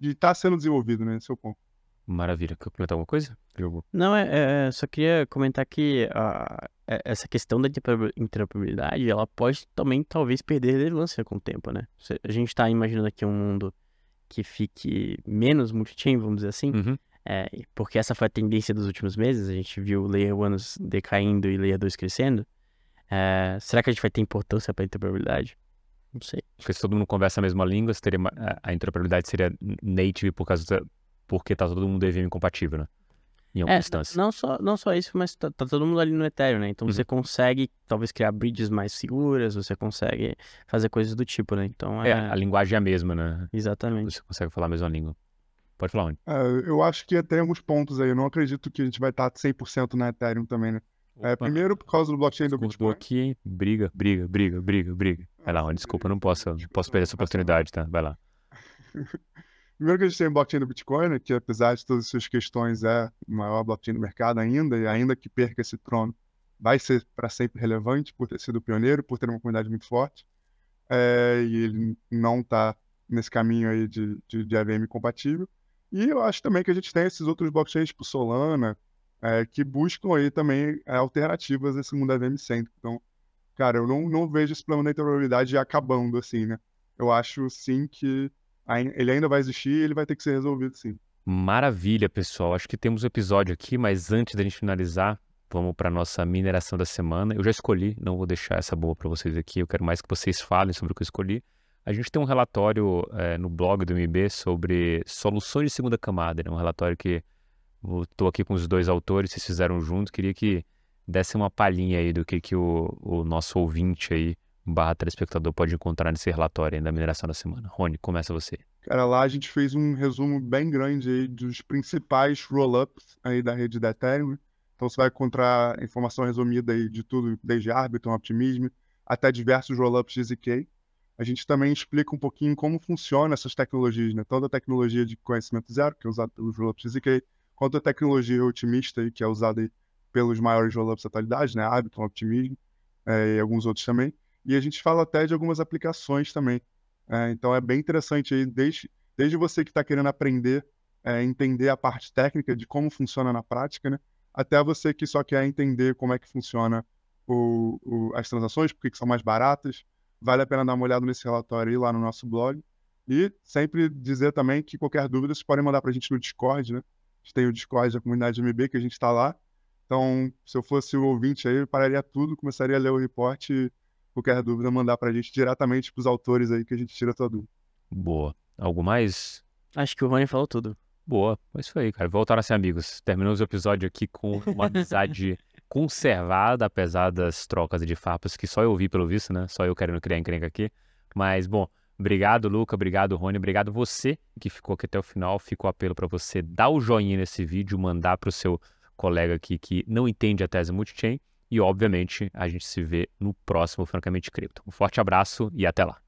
C: está sendo desenvolvido, né, esse é o ponto.
A: Maravilha. Quer comentar alguma coisa, Diogo?
B: Não, só queria comentar que essa questão da interoperabilidade, ela pode também, talvez, perder relevância com o tempo, né? A gente está imaginando aqui um mundo que fique menos multi-chain, vamos dizer assim,
A: Uhum.
B: porque essa foi a tendência dos últimos meses, a gente viu o Layer 1 decaindo e Layer 2 crescendo. Será que a gente vai ter importância para a interoperabilidade? Não sei.
A: Porque se todo mundo conversa a mesma língua, a interoperabilidade seria native porque tá todo mundo EVM compatível, né? Em alguma instância.
B: Não só isso, mas tá todo mundo ali no Ethereum, né? Então você consegue, talvez, criar bridges mais seguras, você consegue fazer coisas do tipo, né? Então
A: a linguagem é a mesma, né?
B: Exatamente.
A: Você consegue falar a mesma língua. Pode falar onde?
C: Eu acho que tem alguns pontos aí. Eu não acredito que a gente vai estar 100% na Ethereum também, né? Primeiro, por causa do blockchain do Bitcoin.
A: Aqui, briga. Vai lá, Rony, desculpa, eu não posso perder essa oportunidade, tá? Vai lá.
C: Primeiro que a gente tem o blockchain do Bitcoin, né, que apesar de todas as suas questões é o maior blockchain do mercado ainda, e ainda que perca esse trono, vai ser para sempre relevante por ter sido pioneiro, por ter uma comunidade muito forte, e ele não está nesse caminho aí de AVM compatível. E eu acho também que a gente tem esses outros blockchains, tipo Solana, que buscam aí também alternativas a esse mundo AVM cêntrico. Então, cara, eu não vejo esse plano da interoperabilidade acabando assim, né? Eu acho sim que ele ainda vai existir e ele vai ter que ser resolvido, sim.
A: Maravilha, pessoal. Acho que temos um episódio aqui, mas antes da gente finalizar, vamos para a nossa mineração da semana. Eu já escolhi, não vou deixar essa boa para vocês aqui, eu quero mais que vocês falem sobre o que eu escolhi. A gente tem um relatório no blog do MB sobre soluções de segunda camada, né? Um relatório que estou aqui com os dois autores, vocês fizeram juntos, queria que desse uma palhinha aí do que o nosso ouvinte aí, /telespectador, pode encontrar nesse relatório aí da mineração da semana. Rony, começa você.
C: Cara, lá a gente fez um resumo bem grande aí dos principais rollups aí da rede da Ethereum. Então você vai encontrar informação resumida aí de tudo, desde Arbitrum, Optimism, até diversos rollups de ZK. A gente também explica um pouquinho como funcionam essas tecnologias, né? Tanto a tecnologia de conhecimento zero, que é usada pelos rollups de ZK, quanto a tecnologia otimista, aí, que é usada aí pelos maiores rollups da atualidade, né? Arbitrum, Optimism e alguns outros também. E a gente fala até de algumas aplicações também. Então é bem interessante aí, desde você que está querendo aprender, entender a parte técnica de como funciona na prática, né? Até você que só quer entender como é que funciona as transações, por que são mais baratas. Vale a pena dar uma olhada nesse relatório aí lá no nosso blog. E sempre dizer também que qualquer dúvida vocês podem mandar para a gente no Discord, né? A gente tem o Discord da comunidade MB, que a gente está lá. Então, se eu fosse o ouvinte aí, eu pararia tudo, começaria a ler o report e qualquer dúvida mandar para a gente diretamente para os autores aí, que a gente tira a tua dúvida.
A: Boa. Algo mais?
B: Acho que o Rony falou tudo.
A: Boa, é isso aí, cara. Voltaram a ser amigos. Terminamos o episódio aqui com uma amizade conservada, apesar das trocas de farpas que só eu vi pelo visto, né? Só eu querendo criar encrenca aqui. Mas, bom, obrigado, Luca, obrigado, Rony, obrigado você que ficou aqui até o final. Fica o apelo para você dar o joinha nesse vídeo, mandar para o seu colega aqui que não entende a tese multichain. E, obviamente, a gente se vê no próximo Francamente Cripto. Um forte abraço e até lá.